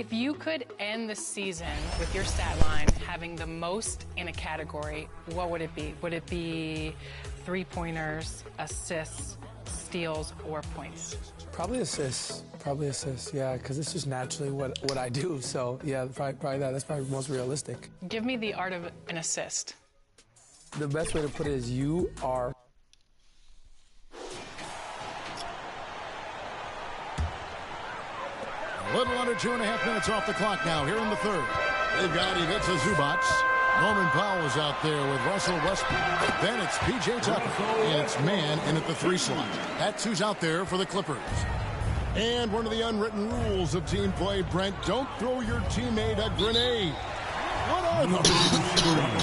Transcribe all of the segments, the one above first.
If you could end the season with your stat line having the most in a category, what would it be? Would it be three-pointers, assists, steals, or points? Probably assists, yeah, because it's just naturally what I do. So, yeah, probably that. That's probably most realistic. Give me the art of an assist. The best way to put it is you are. A little under 2.5 minutes off the clock now here in the third. They've got Ivica Zubac. Norman Powell is out there with Russell Westbrook. Then it's P.J. Tucker. And it's man in at the 3 slot. That's who's out there for the Clippers. And one of the unwritten rules of team play, Brent, don't throw your teammate a grenade. What are those?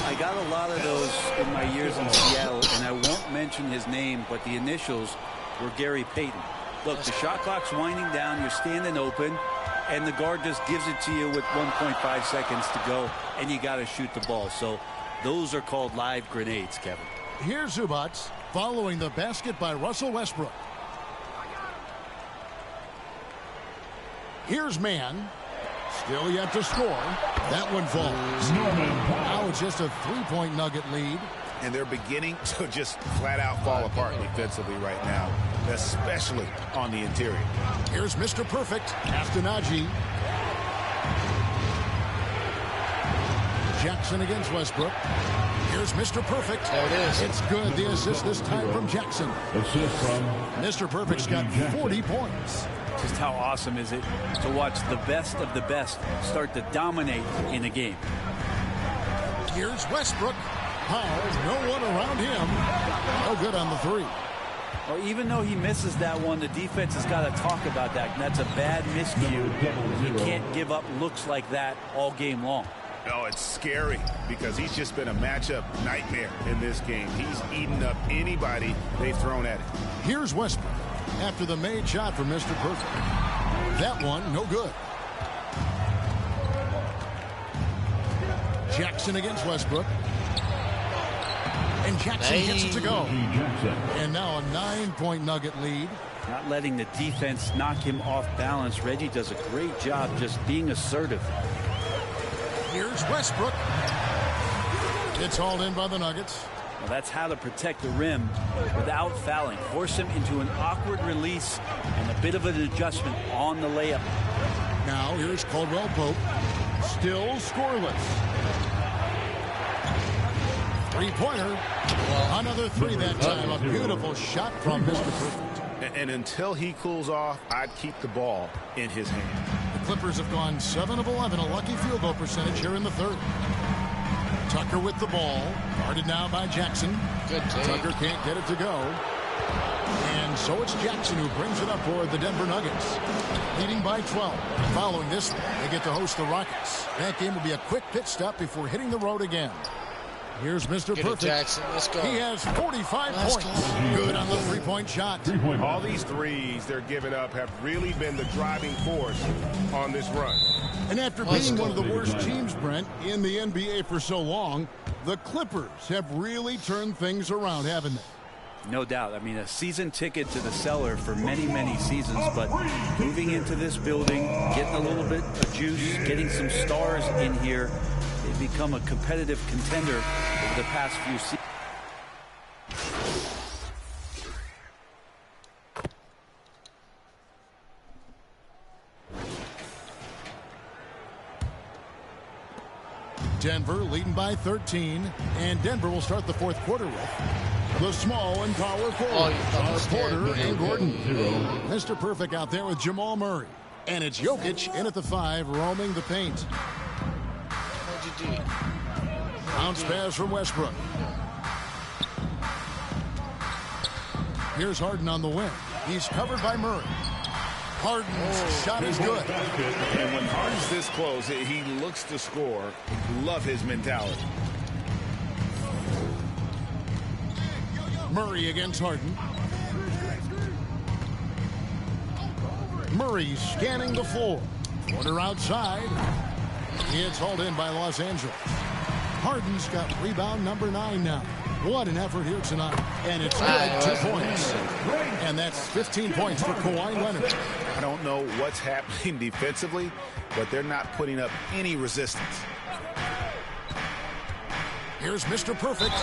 I got a lot of those in my years in Seattle, and I won't mention his name, but the initials were Gary Payton. Look, the shot clock's winding down, you're standing open, and the guard just gives it to you with 1.5 seconds to go, and you got to shoot the ball. So those are called live grenades, Kevin. Here's Zubac following the basket by Russell Westbrook. Here's Mann. Still yet to score. That one falls. Now it's just a 3-point Nugget lead. And they're beginning to just flat out fall apart defensively right now, especially on the interior. Here's Mr. Perfect, Aftanaji. Jackson against Westbrook. Here's Mr. Perfect. There it is. It's good. The assist this time from Jackson. Mr. Perfect's got 40 points. Just how awesome is it to watch the best of the best start to dominate in a game. Here's Westbrook. Powell, no one around him. No good on the 3. Well, even though he misses that one, the defense has got to talk about that. And that's a bad miscue. You can't give up looks like that all game long. No, it's scary because he's just been a matchup nightmare in this game. He's eaten up anybody they've thrown at him. Here's Westbrook after the made shot from Mr. Perfect. That one, no good. Jackson against Westbrook. And Jackson gets it to go. And now a 9-point Nugget lead. Not letting the defense knock him off balance. Reggie does a great job just being assertive. Here's Westbrook. It's hauled in by the Nuggets. Well, that's how to protect the rim without fouling. Force him into an awkward release and a bit of an adjustment on the layup. Now here's Caldwell Pope. Still scoreless. Three-pointer. Another 3 that time. A beautiful shot from Mr. Perfect. And until he cools off, I'd keep the ball in his hand. The Clippers have gone 7 of 11, a lucky field goal percentage here in the third. Tucker with the ball. Guarded now by Jackson. Good take. Tucker can't get it to go. And so it's Jackson who brings it up for the Denver Nuggets. Leading by 12. Following this one, they get to host the Rockets. That game will be a quick pit stop before hitting the road again. Here's Mr. Perfect. Jackson. Let's go. He has 45 points. Good on the 3-point shot. All these threes they're giving up have really been the driving force on this run. And after being one of the worst teams, Brent, in the NBA for so long, the Clippers have really turned things around, haven't they? No doubt. I mean, a season ticket to the cellar for many, many seasons, but moving into this building, getting a little bit of juice, getting some stars in here, they've become a competitive contender over the past few seasons. Denver leading by 13, and Denver will start the fourth quarter with the small and power forwards, Porter and Gordon. Mr. Perfect out there with Jamal Murray. And it's Jokic in at the 5, roaming the paint. What'd you do? Bounce pass from Westbrook. Here's Harden on the wing. He's covered by Murray. Harden's shot is good. And when Harden's this close, he looks to score. Love his mentality. Murray against Harden. Murray scanning the floor. Porter outside. It's hauled in by Los Angeles. Harden's got rebound number 9 now. What an effort here tonight. And it's good, 2 points. And that's 15 points for Kawhi Leonard. I don't know what's happening defensively, but they're not putting up any resistance. Here's Mr. Perfect.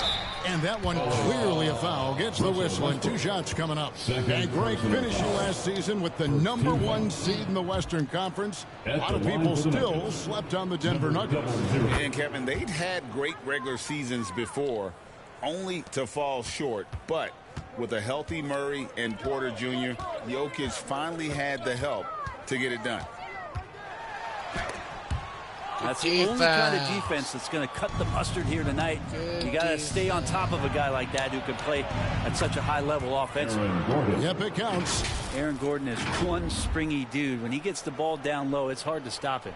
And that one clearly a foul. Gets the whistle and 2 shots coming up. And Greg finishing last season with the #1 seed in the Western Conference. A lot of people still slept on the Denver Nuggets. And Kevin, they'd had great regular seasons before, only to fall short. But with a healthy Murray and Porter Jr., Jokic finally had the help to get it done. That's the only kind of defense that's going to cut the mustard here tonight. You got to stay on top of a guy like that who can play at such a high level offensively. Yep, it counts. Aaron Gordon is one springy dude. When he gets the ball down low, it's hard to stop him.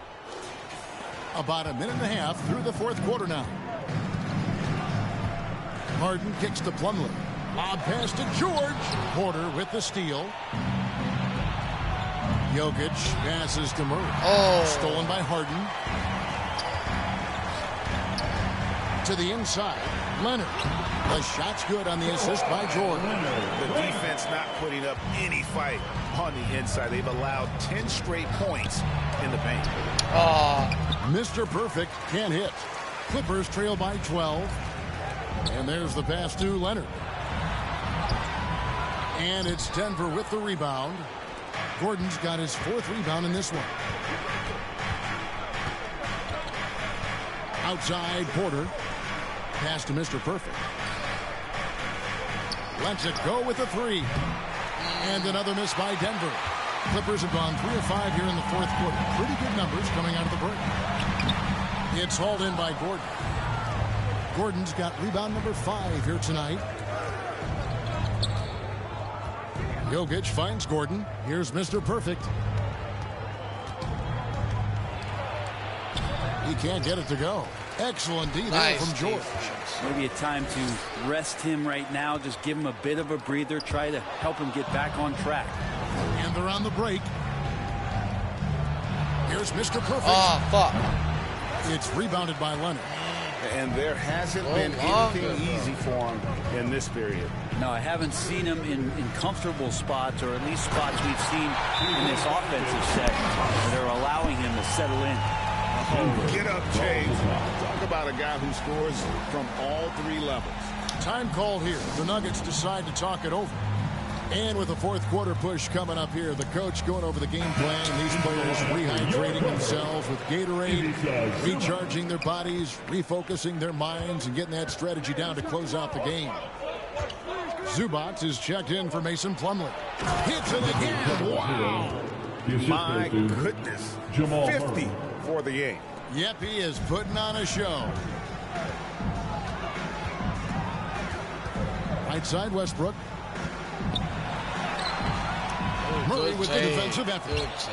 About a minute and a half through the 4th quarter now. Harden kicks to Plumlee. Lob pass to George. Porter with the steal. Jokic passes to Murray. Stolen by Harden. To the inside. Leonard. The shot's good on the assist by Jordan. The defense not putting up any fight on the inside. They've allowed 10 straight points in the paint. Mr. Perfect can't hit. Clippers trail by 12. And there's the pass to Leonard. And it's Denver with the rebound. Gordon's got his 4th rebound in this one. Outside Porter. Pass to Mr. Perfect. Lets it go with the 3. And another miss by Denver. Clippers have gone 3 of 5 here in the 4th quarter. Pretty good numbers coming out of the break. It's hauled in by Gordon. Gordon's got rebound number 5 here tonight. Jokic finds Gordon. Here's Mr. Perfect. He can't get it to go. Excellent D there from George. Maybe a time to rest him right now. Just give him a bit of a breather. Try to help him get back on track. And they're on the break. Here's Mr. Perfect. Oh, fuck. It's rebounded by Leonard. And there hasn't been anything easy for him in this period. No, I haven't seen him in comfortable spots, or at least spots we've seen in this offensive set that are allowing him to settle in. Get up, James. Talk about a guy who scores from all 3 levels. Time called here. The Nuggets decide to talk it over. And with the 4th quarter push coming up here, the coach going over the game plan. These players rehydrating themselves with Gatorade, recharging their bodies, refocusing their minds, and getting that strategy down to close out the game. Zubac is checked in for Mason Plumlee. Hits it again. Wow. My goodness. 50 for the game. Yep, he is putting on a show. Right side, Westbrook. Murray with the defensive effort.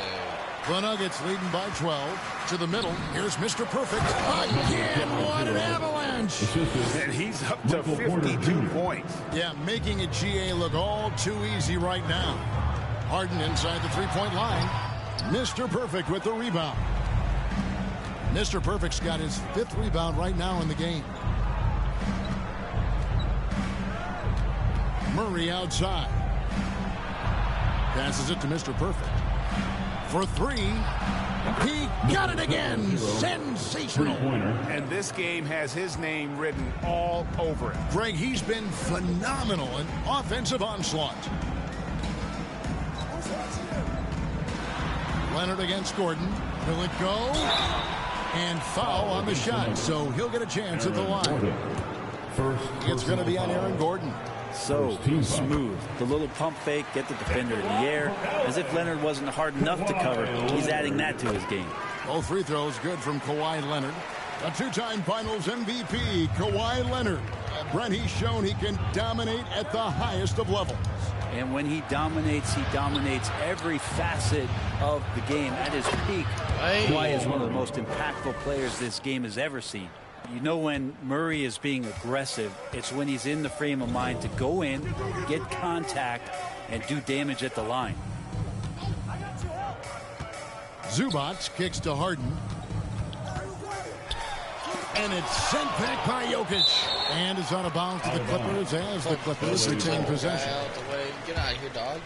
The Nuggets leading by 12. To the middle. Here's Mr. Perfect. Again, what an avalanche. And he's up to 52 points. Yeah, making it GA look all too easy right now. Harden inside the 3-point line. Mr. Perfect with the rebound. Mr. Perfect's got his 5th rebound right now in the game. Murray outside. Passes it to Mr. Perfect. For 3. He got it again. Sensational. And this game has his name written all over it. Greg, he's been phenomenal in offensive onslaught. Leonard against Gordon. Will it go? And foul on the shot, so he'll get a chance at the line. It's going to be on Aaron Gordon. So smooth. The little pump fake, get the defender in the air. As if Leonard wasn't hard enough to cover. He's adding that to his game. Both free throws good from Kawhi Leonard. A 2-time Finals MVP, Kawhi Leonard. Brent, he's shown he can dominate at the highest of levels. And when he dominates every facet of the game at his peak. Kawhi is one of the most impactful players this game has ever seen. You know when Murray is being aggressive, it's when he's in the frame of mind to go in, get contact, and do damage at the line. Zubac kicks to Harden. And it's sent back by Jokic. And it's out of bounds to the Clippers as the Clippers retain possession. Get out of here, dog.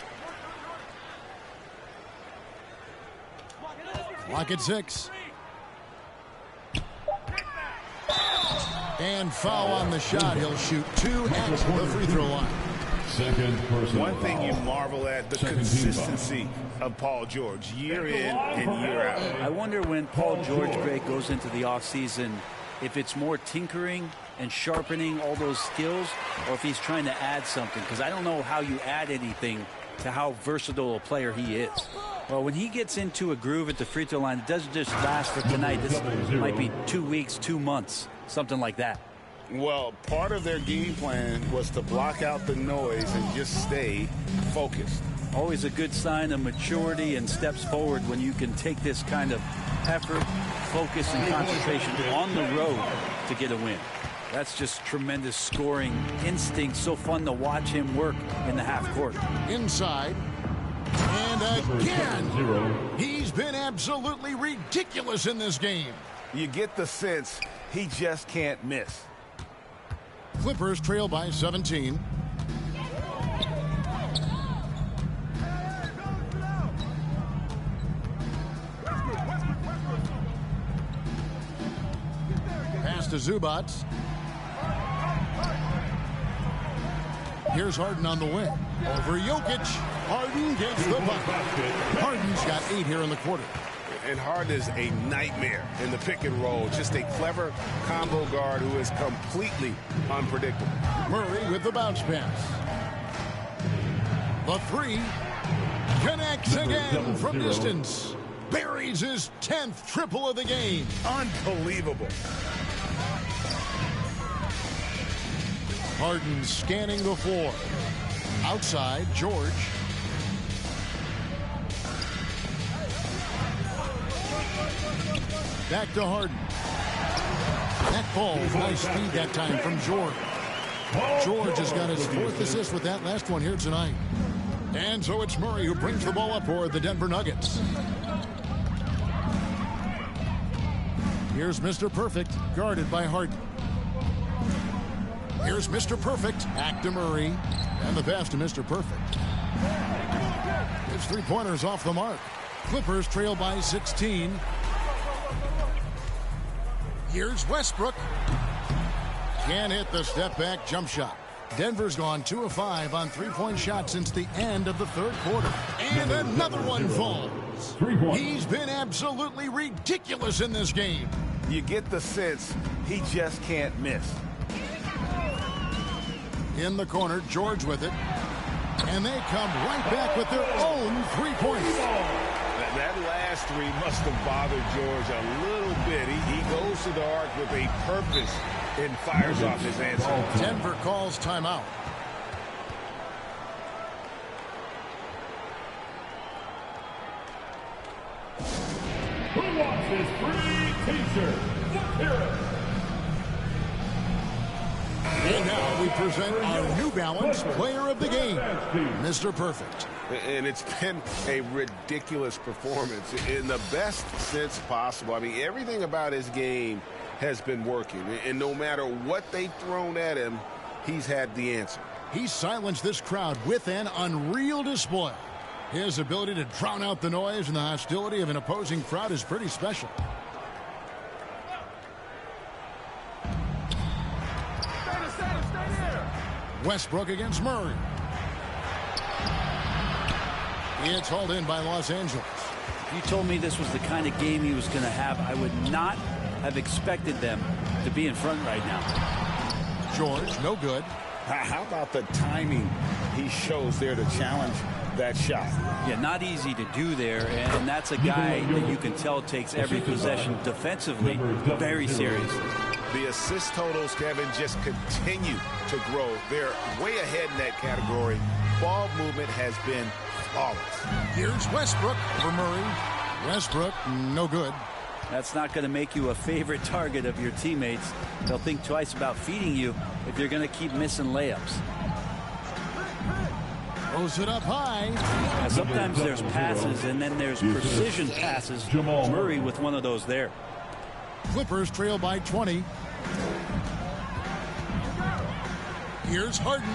Clock at 6. And foul on the shot. He'll shoot 2 at the free throw line. Second personal One thing you marvel at, the consistency of Paul George, year in and year out. I wonder when Paul George goes into the offseason, if it's more tinkering and sharpening all those skills, or if he's trying to add something, because I don't know how you add anything to how versatile a player he is. Well, when he gets into a groove at the free throw line, it doesn't just last for tonight. This might be 2 weeks, 2 months, something like that. Well, part of their game plan was to block out the noise and just stay focused. Always a good sign of maturity and steps forward when you can take this kind of effort, focus, and concentration on the road to get a win. That's just tremendous scoring instinct. So fun to watch him work in the half court. Inside. And again, he's been absolutely ridiculous in this game. You get the sense he just can't miss. Clippers trail by 17. Pass to Zubac. Here's Harden on the wing. Over Jokic. Harden gets the bucket. Harden's got 8 here in the quarter. And Harden is a nightmare in the pick and roll. Just a clever combo guard who is completely unpredictable. Murray with the bounce pass. The 3 connects again from distance. Buries his 10th triple of the game. Unbelievable. Harden scanning the floor. Outside, George. Back to Harden. That ball, nice speed that time from George. George has got his 4th assist with that last one here tonight. And so it's Murray who brings the ball up for the Denver Nuggets. Here's Mr. Perfect, guarded by Harden. Here's Mr. Perfect, back to Murray. And the pass to Mr. Perfect. His 3-pointers off the mark. Clippers trail by 16. Here's Westbrook. Can't hit the step-back jump shot. Denver's gone 2 of 5 on 3-point shots since the end of the 3rd quarter. And another one falls. He's been absolutely ridiculous in this game. You get the sense he just can't miss. In the corner, George with it. And they come right back with their own 3-points. That last 3 must have bothered George a little bit. He goes to the arc with a purpose and fires off his answer. Denver calls timeout. Who wants his free t-shirt? Let's hear it. And now we present our New Balance Player of the Game, Mr. Perfect. And it's been a ridiculous performance in the best sense possible. I mean, everything about his game has been working. And no matter what they've thrown at him, he's had the answer. He silenced this crowd with an unreal display. His ability to drown out the noise and the hostility of an opposing crowd is pretty special. Westbrook against Murray. It's hauled in by Los Angeles. You told me this was the kind of game he was going to have. I would not have expected them to be in front right now. George, no good. How about the timing he shows there to challenge that shot? Yeah, not easy to do there, and that's a guy that you can tell takes every possession defensively very seriously. The assist totals, Kevin, just continue to grow. They're way ahead in that category. Ball movement has been flawless. Here's Westbrook for Murray. Westbrook, no good. That's not going to make you a favorite target of your teammates. They'll think twice about feeding you if you're going to keep missing layups. Throws it up high. Now, sometimes there's passes and then there's precision passes. Murray with one of those there. Clippers trail by 20. Here's Harden,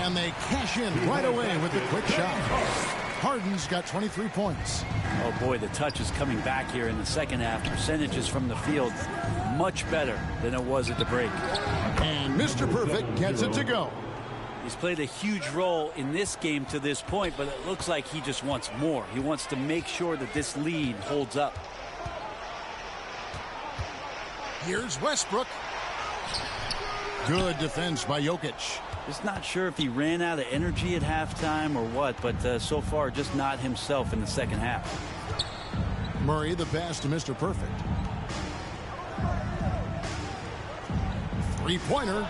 and they cash in right away with the quick shot. Harden's got 23 points. Oh, boy, the touch is coming back here in the second half. Percentages from the field much better than it was at the break. And Mr. Perfect gets it to go. He's played a huge role in this game to this point, but it looks like he just wants more. He wants to make sure that this lead holds up. Here's Westbrook. Good defense by Jokic. Just not sure if he ran out of energy at halftime or what, but so far just not himself in the second half. Murray the pass to Mr. Perfect. Three-pointer.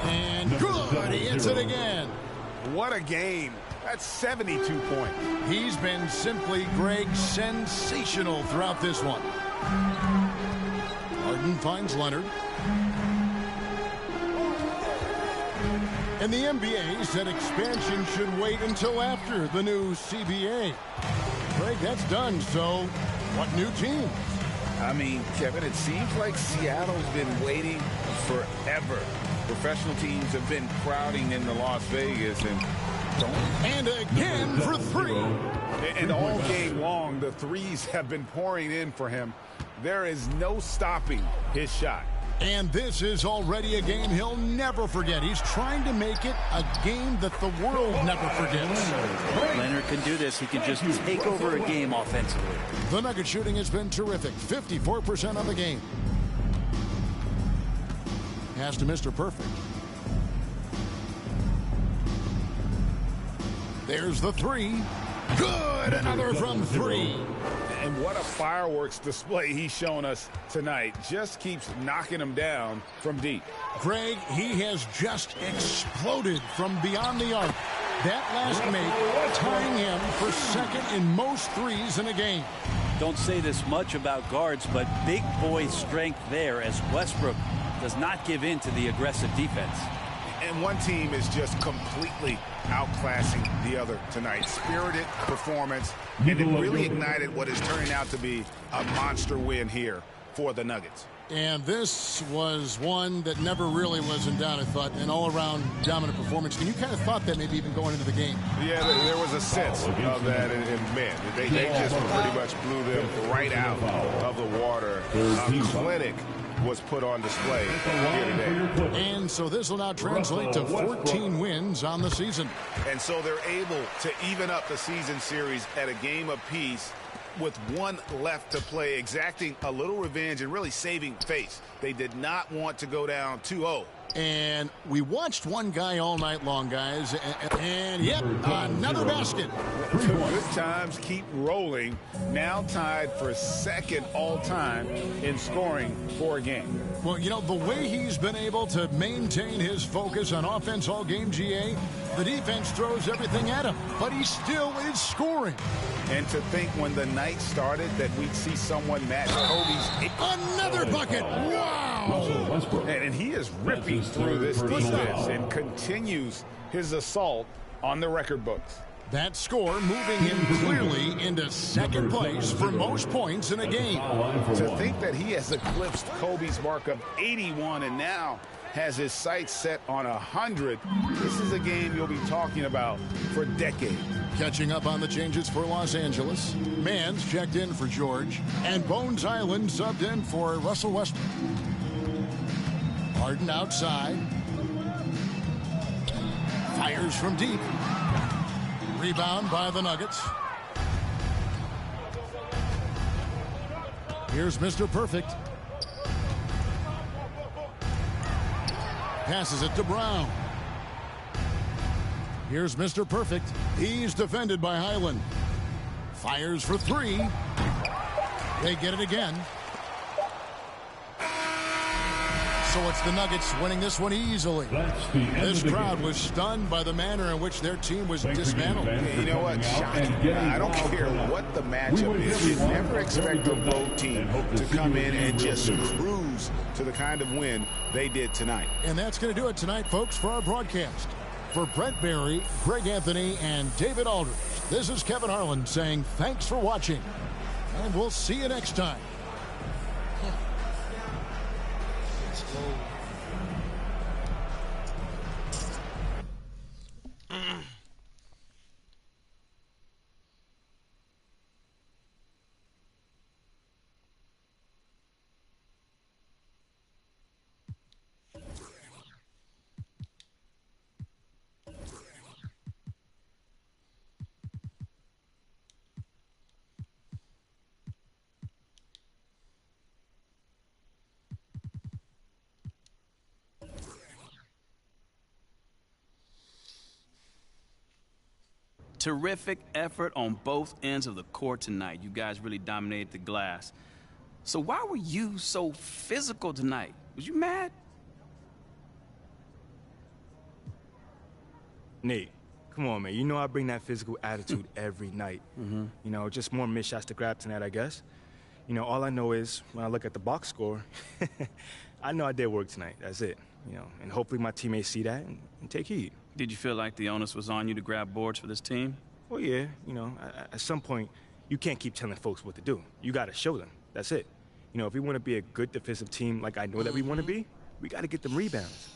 And good. He hits it again. What a game. That's 72 points. He's been simply, Greg, sensational throughout this one. Harden finds Leonard. And the NBA said expansion should wait until after the new CBA. Greg, that's done, so what new teams? I mean, Kevin, it seems like Seattle's been waiting forever. Professional teams have been crowding into Las Vegas and again for three. And all game long, the threes have been pouring in for him. There is no stopping his shot. And this is already a game he'll never forget. He's trying to make it a game that the world never forgets. Leonard can do this. He can just take over a game offensively. The Nugget shooting has been terrific. 54% on the game. Pass to Mr. Perfect. There's the three. Good. Another from three. And what a fireworks display he's shown us tonight. Just keeps knocking them down from deep. Greg, he has just exploded from beyond the arc. That last make tying him for second in most threes in a game. Don't say this much about guards, but big boy strength there as Westbrook does not give in to the aggressive defense. And one team is just completely outclassing the other tonight. Spirited performance, and it really ignited what is turning out to be a monster win here for the Nuggets. And this was one that never really was in doubt, I thought, an all-around dominant performance. And you kind of thought that maybe even going into the game. Yeah, there was a sense of that, and man, they just pretty much blew them right out of the water. A clinic was put on display here today. And so this will now translate to 14 wins on the season. And so they're able to even up the season series at a game apiece with one left to play, exacting a little revenge and really saving face. They did not want to go down 2-0. And we watched one guy all night long, guys. And yep, another basket. The good times keep rolling. Now tied for second all-time in scoring for a game. Well, you know, the way he's been able to maintain his focus on offense all game, GA, the defense throws everything at him, but he still is scoring. And to think when the night started that we'd see someone match Kobe's. Another bucket. Wow. And he is ripping through this defense and continues his assault on the record books. That score moving him clearly into second place for most points in a game. To think that he has eclipsed Kobe's mark of 81 and now has his sights set on 100. This is a game you'll be talking about for decades. Catching up on the changes for Los Angeles. Mans checked in for George. And Bones Island subbed in for Russell Westbrook. Harden outside. Fires from deep. Rebound by the Nuggets. Here's Mr. Perfect. Passes it to Brown. Here's Mr. Perfect. He's defended by Highland. Fires for three. They get it again. So it's the Nuggets winning this one easily. This crowd was stunned by the manner in which their team was dismantled. You know what? Shocking. I don't care what the matchup is. You never expect a road team to come in and just cruise to the kind of win they did tonight. And that's going to do it tonight, folks, for our broadcast. For Brett Barry, Greg Anthony, and David Aldridge, this is Kevin Harlan saying thanks for watching. And we'll see you next time. Terrific effort on both ends of the court tonight. You guys really dominated the glass. So why were you so physical tonight? Was you mad? Nate, come on, man. You know I bring that physical attitude every night. You know, just more missed shots to grab tonight, I guess. You know, all I know is when I look at the box score, I know I did work tonight. That's it. You know, and hopefully my teammates see that and take heed. Did you feel like the onus was on you to grab boards for this team? Well, yeah. You know, at some point, you can't keep telling folks what to do. You got to show them. That's it. You know, if we want to be a good defensive team like I know that we want to be, we got to get them rebounds.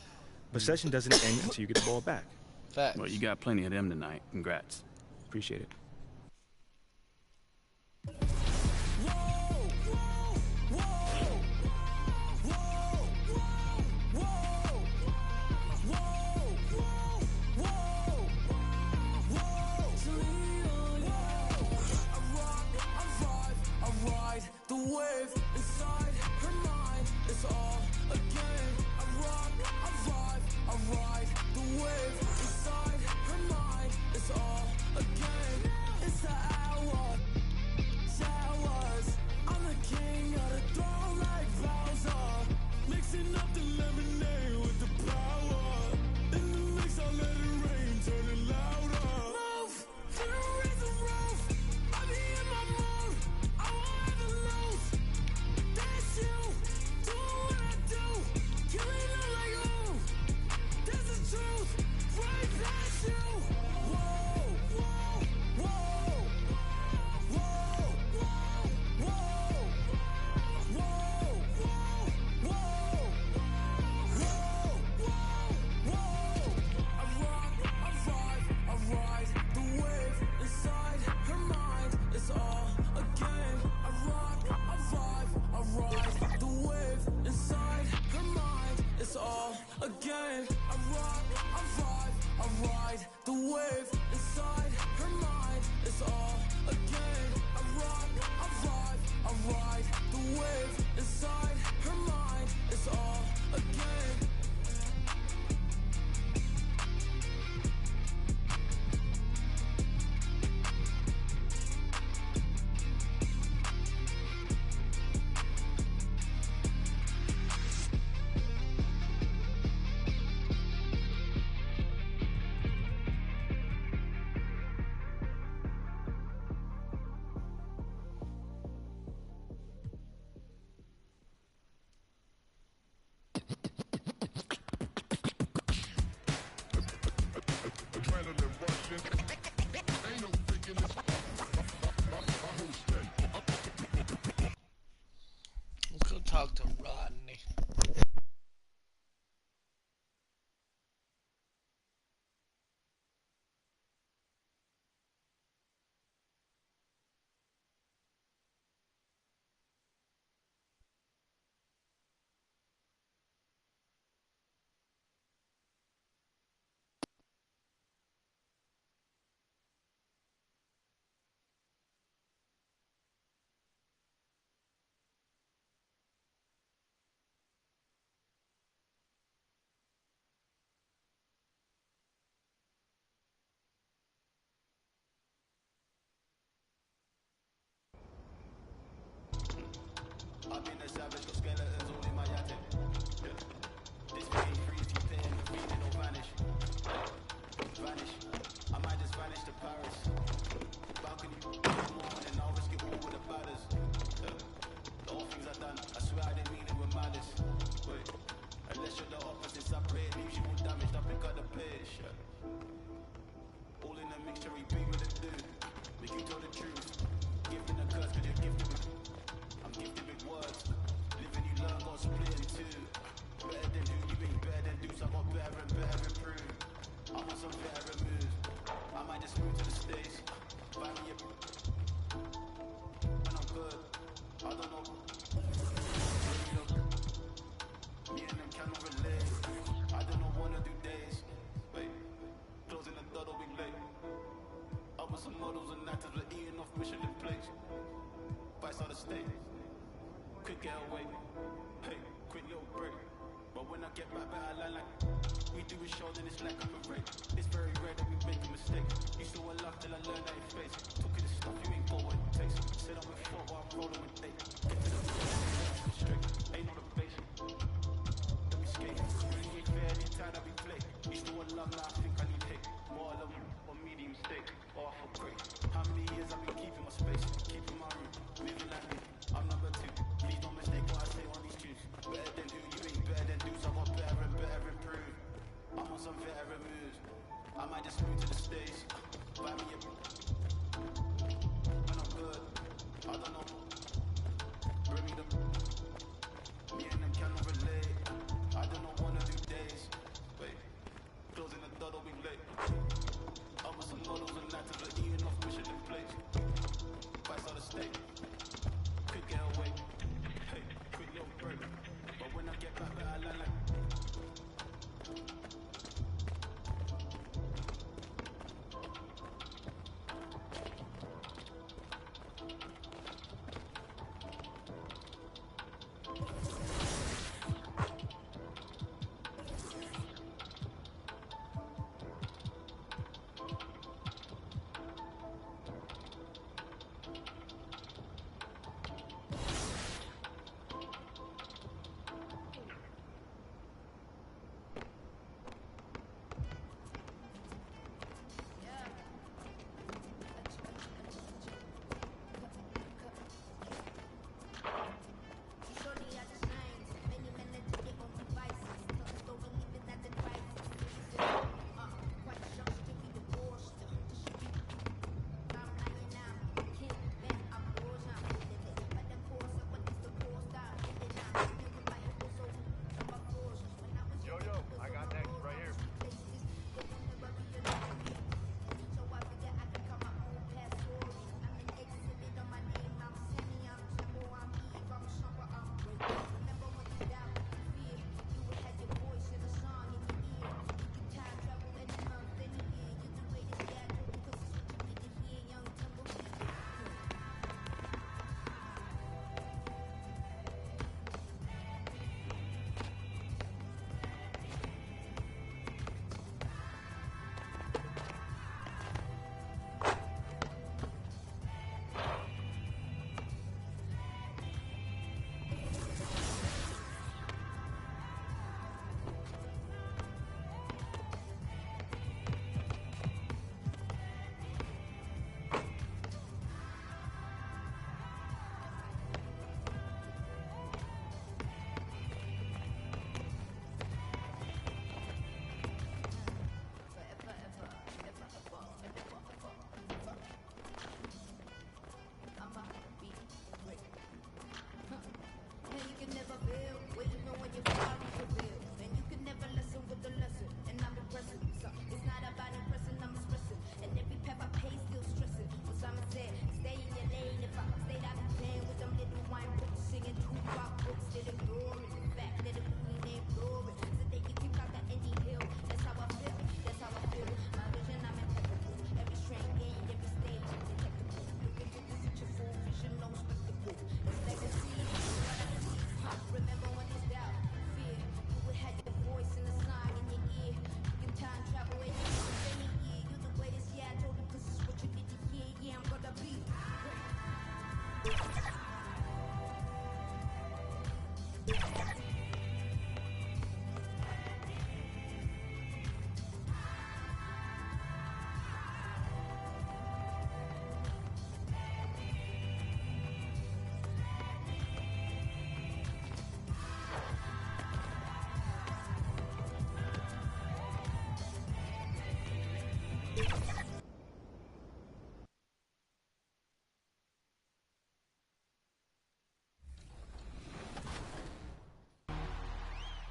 Possession doesn't end until you get the ball back. Facts. Well, you got plenty of them tonight. Congrats. Appreciate it. The wave inside her mind is all a game. I rock, I vibe, I ride. The wave inside her mind is all a game. It's the hour, showers. I'm the king of the throne like Bowser. Mixing up the lemonade with the power. In the mix, I let it rain, turn it louder. Move to raise the roof. I be in my mood. I want to lose. That's you. Do what I do. Killing them like ooh. That's the truth. Right past you. Whoa, whoa, whoa. Whoa, whoa, whoa. Whoa, whoa, whoa. Whoa, whoa. I rock, I vibe, I ride. The wave inside her mind is all a game. I rock, I vibe, I ride. The wave inside her mind is all a game. I rock, I vibe, I ride. The wave inside her mind is all a game. I rock, I vibe, I ride. The wave inside her mind is all a game. Let's go talk to Rodney. I've been a savage, got skeletons all in my yate. This pain freeze, you playing the feeling will vanish. Vanish. I might just vanish to Paris. Balcony, more and I'll risk it all with the badders. The all things I've done, I swear I didn't mean it with malice. Wait, unless you're the opposite, separate, leaves you all damaged up and cut the pitch. All in a mixture, he big with the dude. Make you tell the truth. Gifting a curse, cause you're gifted with. I'm gifted with words. Living you learn, got split in two. Better than do, you ain't better than do. So I got better and better improve. I'm on some better moves. I might just move to the States. Buy me a and I'm good. I don't know. Me and them cannot relate. I don't know, wanna do days. Wait, closing the door, don't be late. I was some models and actors were eating off Michelin plates. Vice on the state. Quick get away. Hey, quick little break. But when I get back, better line like We do a show, then it's like a parade. It's very rare that we make a mistake. Used to laugh till I learned that it face. Took it as stuff, you ain't got what it takes. Said I'm with four while I'm rolling with eight. Get to the floor, straight. Ain't no debate. Let me skate. Really ain't fair anytime that we play. Used to love, now I think I need hate. More love or medium steak. Or for great. How many years I've been keeping my space, keeping my room, living like me. I'm number two. Please don't mistake what I say on these tunes. Better than who, you ain't better than do. So I want better and better improve. I'm on some veteran moves. I might just move to the States. Buy me a... When I'm good, I don't know. Bring me the... Me and them cannot relate. I don't know one of these days. Wait, closing the door, don't be late. I'm on some models and actors are eating off Michelin plates. Price on the steak. Could get away. Hey, quick little break. But when I get back, I land like...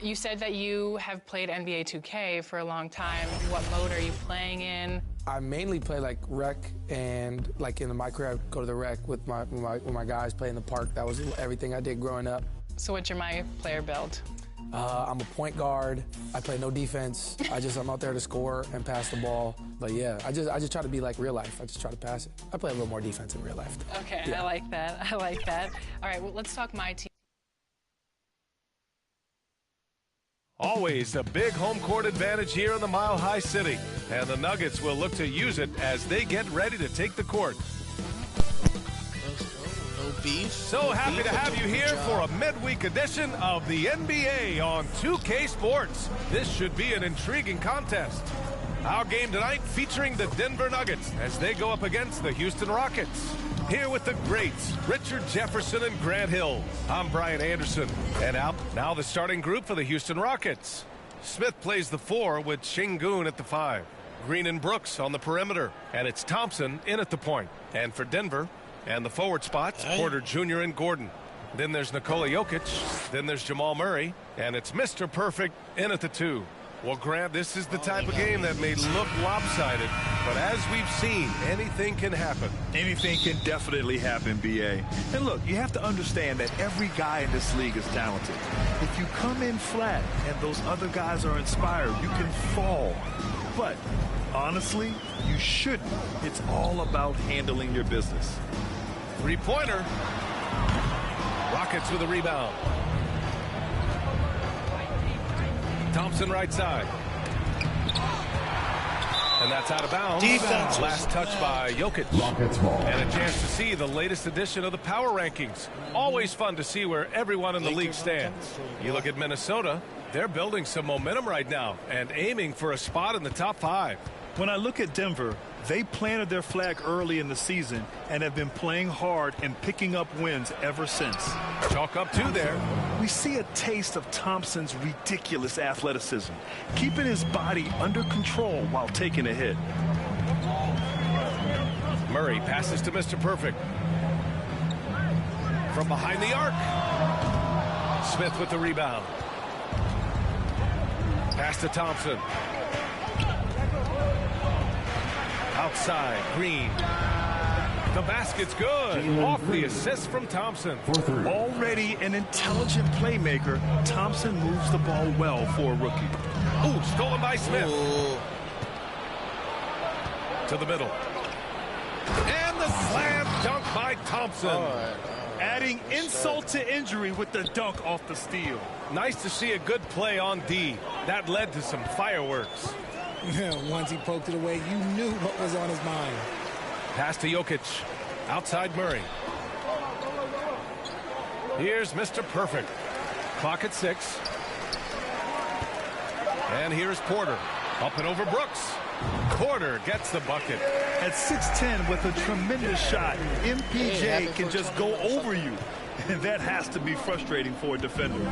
You said that you have played NBA 2K for a long time. What mode are you playing in? I mainly play like rec, and like in my career, I go to the rec with my guys, play in the park. That was everything I did growing up. So what's your my player build? I'm a point guard. I play no defense. I'm out there to score and pass the ball. But yeah, I just try to be like real life. I just try to pass it. I play a little more defense in real life. Okay, yeah. I like that. I like that. All right, well, let's talk my team. Always a big home court advantage here in the Mile High City, and the Nuggets will look to use it as they get ready to take the court. No beef. So happy to have you here for a midweek edition of the NBA on 2K Sports. This should be an intriguing contest. Our game tonight featuring the Denver Nuggets as they go up against the Houston Rockets. Here with the greats, Richard Jefferson and Grant Hill. I'm Brian Anderson. And out now the starting group for the Houston Rockets. Smith plays the 4 with Şengün at the 5. Green and Brooks on the perimeter. And it's Thompson in at the point. And for Denver, and the forward spots, Porter Jr. and Gordon. Then there's Nikola Jokic. Then there's Jamal Murray. And it's Mr. Perfect in at the 2. Well, Grant, this is the type of game that may look lopsided, but as we've seen, anything can happen. Anything can definitely happen, B.A. And look, you have to understand that every guy in this league is talented. If you come in flat and those other guys are inspired, you can fall. But honestly, you shouldn't. It's all about handling your business. Three-pointer. Rockets with a rebound. Thompson right side. And that's out of bounds. Defense. Last touch by Jokic. And a chance to see the latest edition of the power rankings. Always fun to see where everyone in the league stands. You look at Minnesota, they're building some momentum right now and aiming for a spot in the top 5. When I look at Denver, they planted their flag early in the season and have been playing hard and picking up wins ever since. Chalk up 2 there. We see a taste of Thompson's ridiculous athleticism, keeping his body under control while taking a hit. Murray passes to Mr. Perfect. From behind the arc. Smith with the rebound. Pass to Thompson. Outside, Green. The basket's good. Off the assist from Thompson. Already an intelligent playmaker, Thompson moves the ball well for a rookie. Ooh, stolen by Smith. Ooh. To the middle. And the slam dunk by Thompson. Adding insult to injury with the dunk off the steal. Nice to see a good play on D. That led to some fireworks. Once he poked it away, you knew what was on his mind. Pass to Jokic. Outside Murray. Here's Mr. Perfect. Clock at 6. And here's Porter. Up and over Brooks. Porter gets the bucket. At 6'10" with a tremendous shot, MPJ can just go over you. And that has to be frustrating for a defender.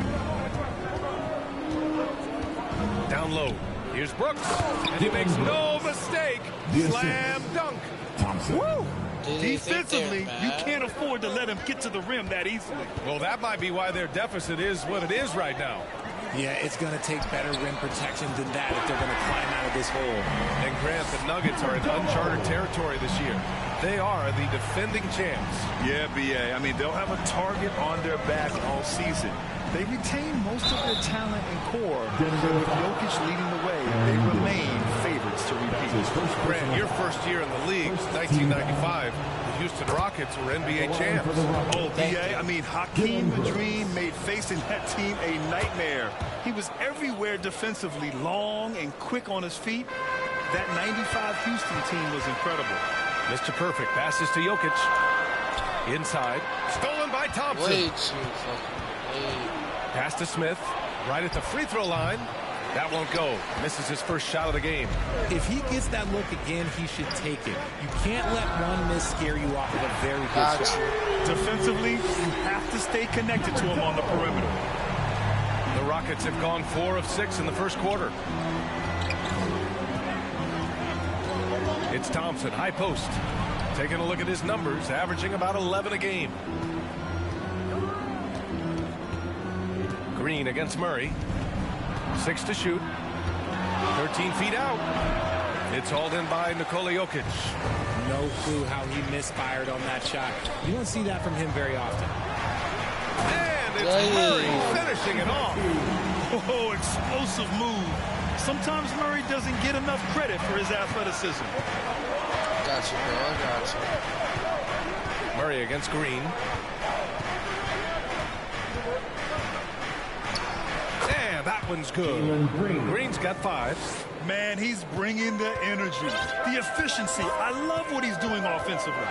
Down low. Here's Brooks. And he makes no mistake. Slam dunk. Woo! Defensively, you can't afford to let him get to the rim that easily. Well, that might be why their deficit is what it is right now. Yeah, it's going to take better rim protection than that if they're going to climb out of this hole. And Grant, the Nuggets are in uncharted territory this year. They are the defending champs. Yeah, B.A. I mean, they'll have a target on their back all season. They retain most of their talent and core. With Jokic leading the way, they remain favorites to repeat. Grant, your first year in the league, 1995, the Houston Rockets were NBA champs. Oh, B.A., I mean, Hakeem the Dream made facing that team a nightmare. He was everywhere defensively, long and quick on his feet. That 95 Houston team was incredible. Mr. Perfect passes to Jokic. Inside. Stolen by Thompson. Way too fucking late. Pass to Smith. Right at the free throw line. That won't go. Misses his first shot of the game. If he gets that look again, he should take it. You can't let one miss scare you off of a very good shot. Defensively, you have to stay connected to him on the perimeter. The Rockets have gone 4 of 6 in the first quarter. It's Thompson, high post. Taking a look at his numbers, averaging about 11 a game. Green against Murray. 6 to shoot. 13 feet out. It's hauled in by Nikola Jokic. No clue how he misfired on that shot. You don't see that from him very often. And it's Murray finishing it off. Oh, explosive move. Sometimes Murray doesn't get enough credit for his athleticism. Got you, bro. I got you. Murray against Green. And that one's good. Green's got 5. Man, he's bringing the energy, the efficiency. I love what he's doing offensively.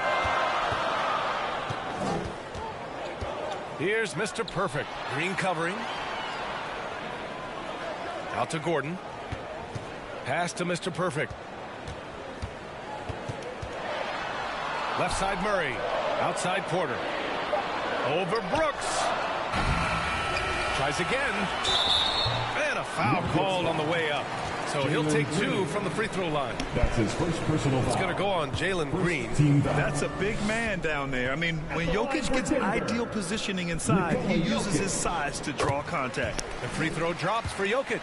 Here's Mr. Perfect. Green covering. Out to Gordon. Pass to Mr. Perfect. Left side Murray. Outside Porter. Over Brooks. Tries again. And a foul called on the way up. So he'll take 2 from the free throw line. That's his first personal foul. It's going to go on Jalen Green. That's a big man down there. I mean, when Jokic gets ideal positioning inside, he uses his size to draw contact. The free throw drops for Jokic.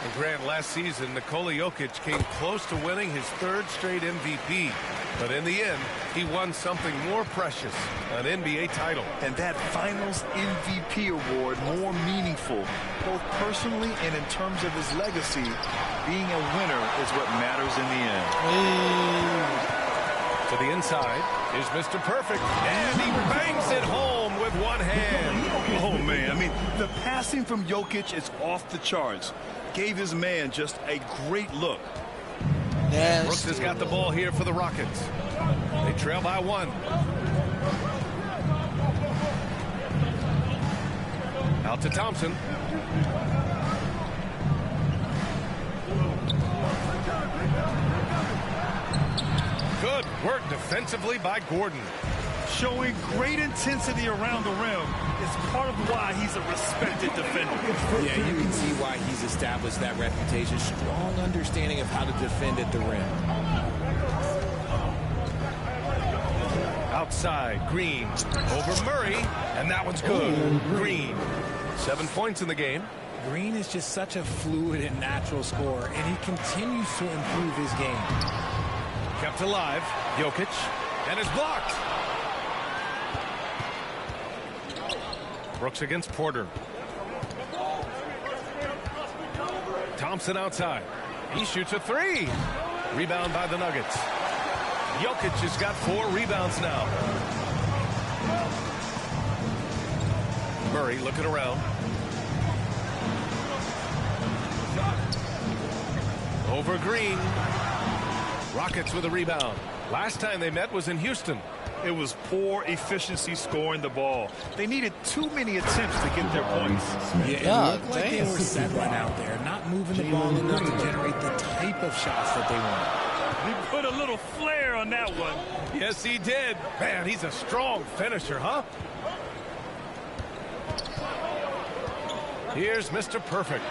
And Grant, last season, Nikola Jokic came close to winning his 3rd straight MVP. But in the end, he won something more precious, an NBA title. And that Finals MVP award more meaningful, both personally and in terms of his legacy. Being a winner is what matters in the end. To the inside is Mr. Perfect, and he bangs it home with one hand. Oh, man, I mean, the passing from Jokic is off the charts. Gave his man just a great look. Yes. Brooks has got the ball here for the Rockets. They trail by 1. Out to Thompson. Good work defensively by Gordon. Showing great intensity around the rim is part of why he's a respected defender. Yeah, you can see why he's established that reputation. Strong understanding of how to defend at the rim. Outside, Green over Murray, and that one's good. Green, 7 points in the game. Green is just such a fluid and natural scorer, and he continues to improve his game. Kept alive, Jokic, and is blocked. Brooks against Porter. Thompson outside. He shoots a 3. Rebound by the Nuggets. Jokic has got 4 rebounds now. Murray looking around. Over Green. Rockets with a rebound. Last time they met was in Houston. It was poor efficiency scoring the ball. They needed too many attempts to get their points. Yeah, it looked like they were settling out there, not moving the ball enough to generate the type of shots that they want. He put a little flair on that one. Yes, he did. Man, he's a strong finisher, huh? Here's Mr. Perfect.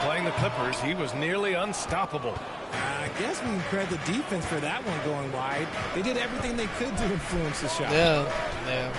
Playing the Clippers, he was nearly unstoppable. I guess we can credit the defense for that one going wide. They did everything they could to influence the shot. Yeah.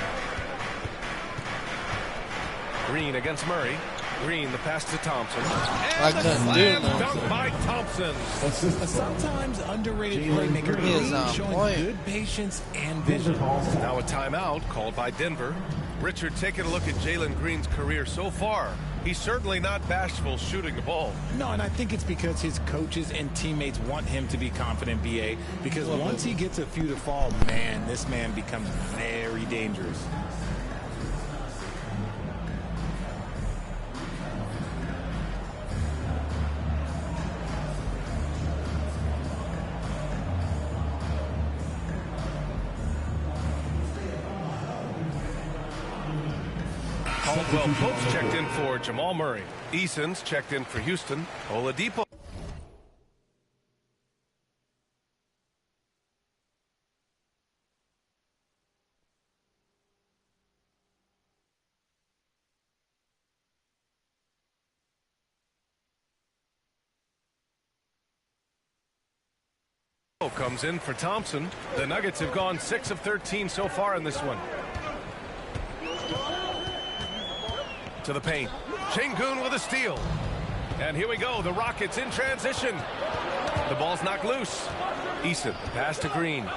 Green against Murray. Green, the pass to Thompson. Like And the that, slam dunk by Thompson. A sometimes underrated playmaker. Green showing good patience and vision. Now a timeout called by Denver. Richard, taking a look at Jalen Green's career so far. He's certainly not bashful shooting the ball. No, and I think it's because his coaches and teammates want him to be confident, BA. Because once he gets a few to fall, man, this man becomes very dangerous. Caldwell Pope's checked in for Jamal Murray. Eason's checked in for Houston. Oladipo. Comes in for Thompson. The Nuggets have gone 6 of 13 so far in this one. To the paint. Şengün with a steal. And here we go. The Rockets in transition. The ball's knocked loose. Eason, pass to Green.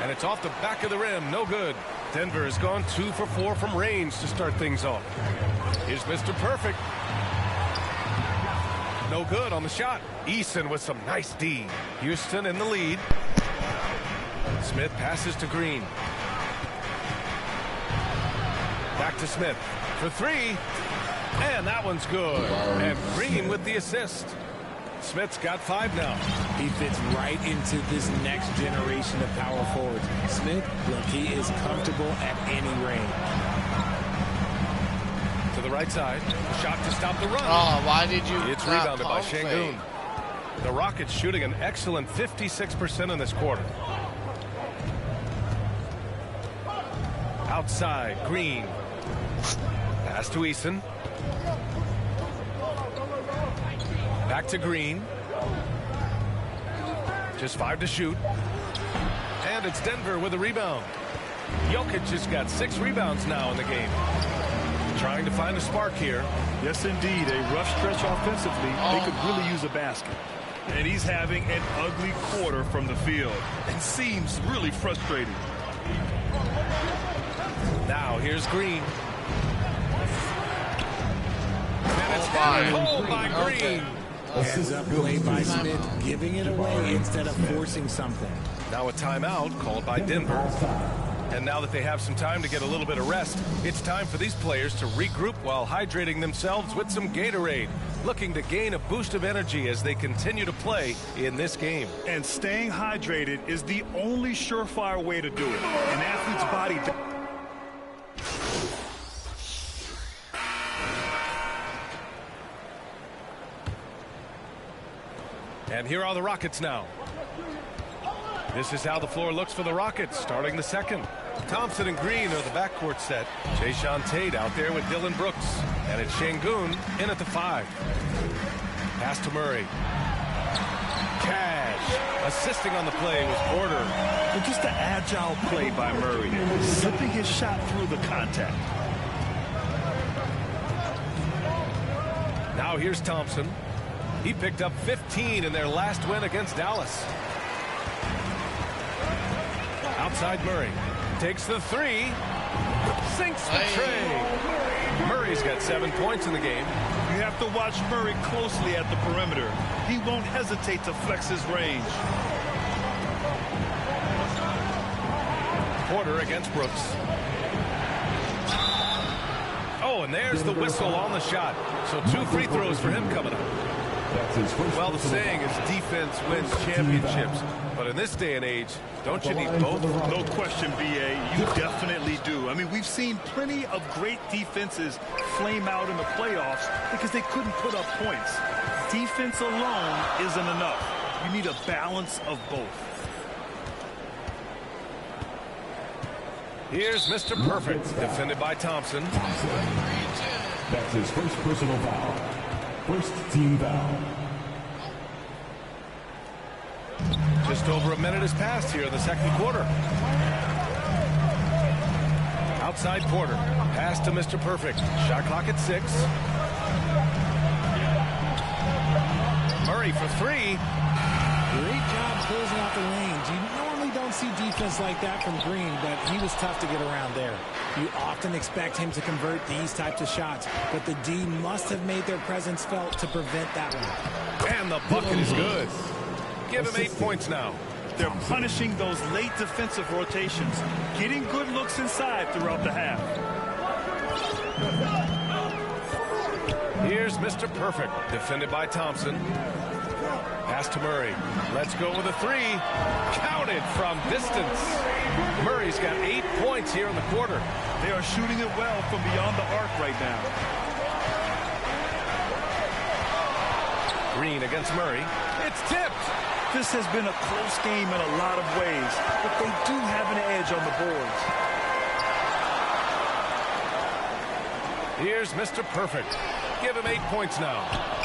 And it's off the back of the rim. No good. Denver has gone 2 for 4 from range to start things off. Here's Mr. Perfect. No good on the shot. Eason with some nice D. Houston in the lead. Smith passes to Green. Back to Smith for 3. And that one's good. And Green with the assist. Smith's got 5 now. He fits right into this next generation of power forwards. Smith, look, he is comfortable at any range. To the right side. Shot to stop the run. Oh, why did you? It's rebounded by Şengün. The Rockets shooting an excellent 56% in this quarter. Outside, Green. Pass to Eason. Back to Green. Just 5 to shoot. And it's Denver with a rebound. Jokic has got 6 rebounds now in the game. Trying to find a spark here. Yes, indeed. A rough stretch offensively. They could really use a basket. And he's having an ugly quarter from the field. It seems really frustrating. Now here's Green. And it's called by Green. Hands up play by Smith, giving it away instead of forcing something. Now a timeout called by Denver. And now that they have some time to get a little bit of rest, it's time for these players to regroup while hydrating themselves with some Gatorade, looking to gain a boost of energy as they continue to play in this game. And staying hydrated is the only surefire way to do it. An athlete's body... And here are the Rockets now. This is how the floor looks for the Rockets, starting the second. Thompson and Green are the backcourt set. Jayshawn Tate out there with Dylan Brooks. And it's Şengün in at the 5. Pass to Murray. Cash. Assisting on the play was Porter. And just an agile play by Murray. Slipping his shot through the contact. Now here's Thompson. He picked up 15 in their last win against Dallas. Outside Murray. Takes the 3. Sinks the tray. Murray's got 7 points in the game. You have to watch Murray closely at the perimeter. He won't hesitate to flex his range. Porter against Brooks. Oh, and there's the whistle on the shot. So 2 free throws for him coming up. Well, the saying is defense wins championships. But in this day and age, don't you need both? No question, B.A. You definitely do. I mean, we've seen plenty of great defenses flame out in the playoffs because they couldn't put up points. Defense alone isn't enough. You need a balance of both. Here's Mr. Perfect, defended by Thompson. That's his first personal foul. First team foul. Just over a minute has passed here in the second quarter. Outside Porter. Pass to Mr. Perfect. Shot clock at 6. Murray for 3. Great job closing out the lanes. You normally don't see defense like that from Green, but he was tough to get around there. You often expect him to convert these types of shots, but the D must have made their presence felt to prevent that one. And the bucket is good. Give him 8 points now. They're punishing those late defensive rotations, getting good looks inside throughout the half. Here's Mr. Perfect, defended by Thompson. Pass to Murray. Let's go with a 3. Counted from distance. Murray's got 8 points here in the quarter. They are shooting it well from beyond the arc right now. Green against Murray. It's tipped. This has been a close game in a lot of ways, but they do have an edge on the boards. Here's Mr. Perfect. Give him 8 points now.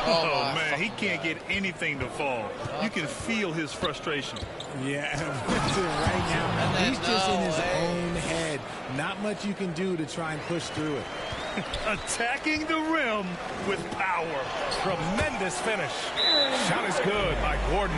Oh man, he can't get anything to fall. You can feel his frustration. Yeah, right now, he's just in his own head. Not much you can do to try and push through it. Attacking the rim with power. Tremendous finish. Shot is good by Gordon.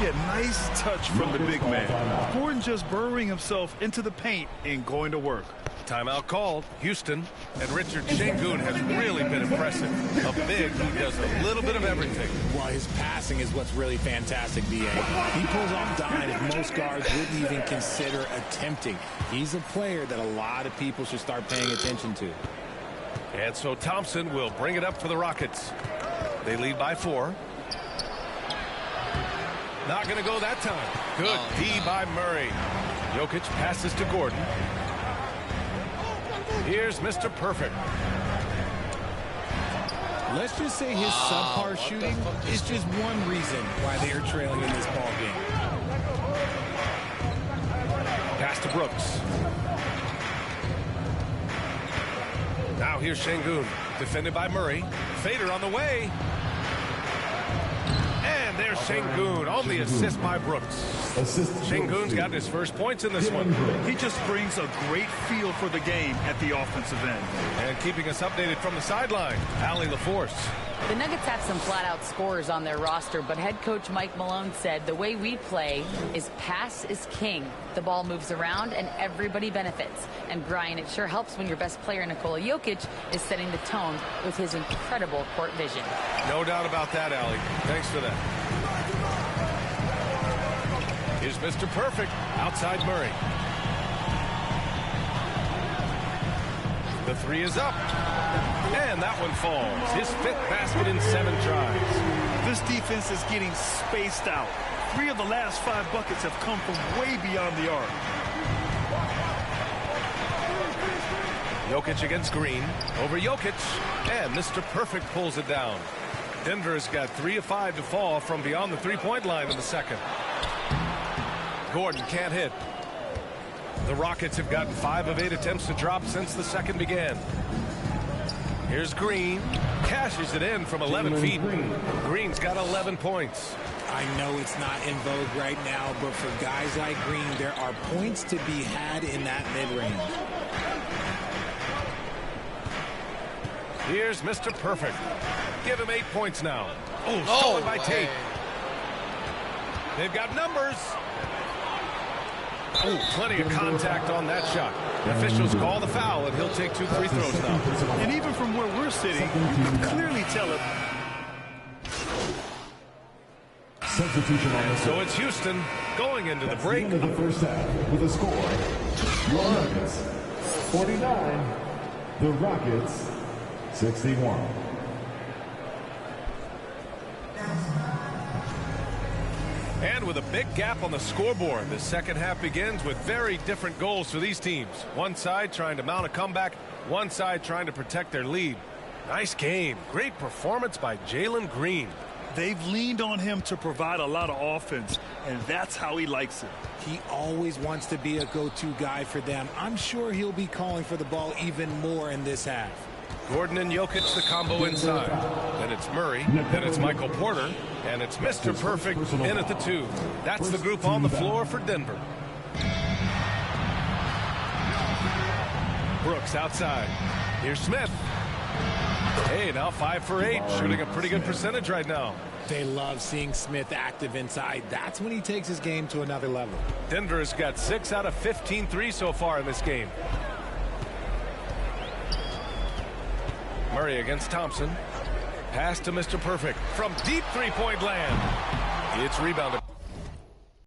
Yeah, nice touch from the big man. Gordon just burrowing himself into the paint and going to work. Timeout called. Houston. And Richard Şengün has really been impressive. A big who does a little bit of everything. Well, his passing is what's really fantastic, B.A. He pulls off dime that most guards wouldn't even consider attempting. He's a player that a lot of people should start paying attention to. And so Thompson will bring it up for the Rockets. They lead by 4. Not going to go that time. Good D by Murray. Jokic passes to Gordon. Here's Mr. Perfect. Let's just say his subpar shooting is just one reason why they are trailing in this ball game. Pass to Brooks. Now here's Şengün, defended by Murray. Fader on the way. And there's Şengün on the assist by Brooks. Şengün's got his first points in this one. He just brings a great feel for the game at the offensive end. And keeping us updated from the sideline, Allie LaForce. The Nuggets have some flat-out scorers on their roster, but head coach Mike Malone said the way we play is pass is king. The ball moves around and everybody benefits. And Brian, it sure helps when your best player, Nikola Jokic, is setting the tone with his incredible court vision. No doubt about that, Allie. Thanks for that. Here's Mr. Perfect outside Murray. The 3 is up. And that one falls. His 5th basket in 7 tries. This defense is getting spaced out. 3 of the last 5 buckets have come from way beyond the arc. Jokic against Green. Over Jokic. And Mr. Perfect pulls it down. Denver's got 3 of 5 to fall from beyond the 3-point line in the second. Gordon can't hit. The Rockets have gotten 5 of 8 attempts to drop since the second began. Here's Green. Cashes it in from 11 feet. Green's got 11 points. I know it's not in vogue right now, but for guys like Green, there are points to be had in that mid-range. Here's Mr. Perfect. Give him 8 points now. Oh, stolen by Tate. They've got numbers. Oh, plenty of contact on that shot. The officials call the foul, and he'll take 2 free throws now. And even from where we're sitting, you can clearly tell it. Substitution on the So it's Houston going into the break. End of the first half with a score. Your Nuggets 49, the Rockets 61. And with a big gap on the scoreboard, the second half begins with very different goals for these teams. One side trying to mount a comeback, one side trying to protect their lead. Nice game. Great performance by Jalen Green. They've leaned on him to provide a lot of offense, and that's how he likes it. He always wants to be a go-to guy for them. I'm sure he'll be calling for the ball even more in this half. Gordon and Jokic, the combo inside. Then it's Murray. Then it's Michael Porter. And it's Mr. Perfect in at the 2. That's the group on the floor for Denver. Brooks outside. Here's Smith. Hey, now 5 for 8. Shooting a pretty good percentage right now. They love seeing Smith active inside. That's when he takes his game to another level. Denver has got 6 out of 15 threes so far in this game. Murray against Thompson. Pass to Mr. Perfect from deep 3-point land. It's rebounded.